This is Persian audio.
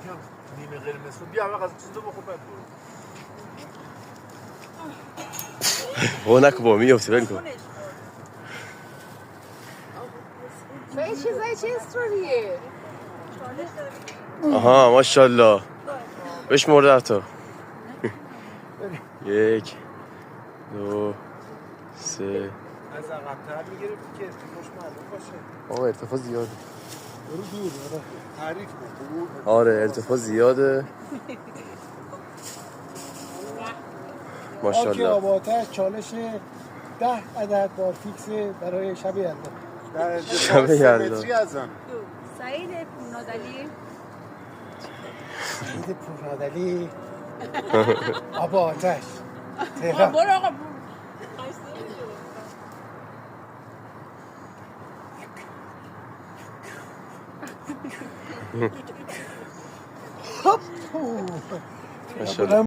یکم نیمه قرمز کن بیا اول غذا چیزو بخور بعد برو او نکو با میفته ول کن چه چیزای چیزطوریه آها ماشاءالله بهش مرده حتی 1 2 3 از عقب‌تر میگرفتی که ارتفاعش معلوم باشه آقا ارتفاع زیاده برو دور تعریف کن آره ارتفاع زیاده ماشاءالله آب آتش چالش 10 عدد بار فیکس برای شب یلدا در شب ارتفاع 3 یلدا. متری از آن سعید پورنادلی سعید پورنادلی آب آتش تهران برو آقا ماشاءالله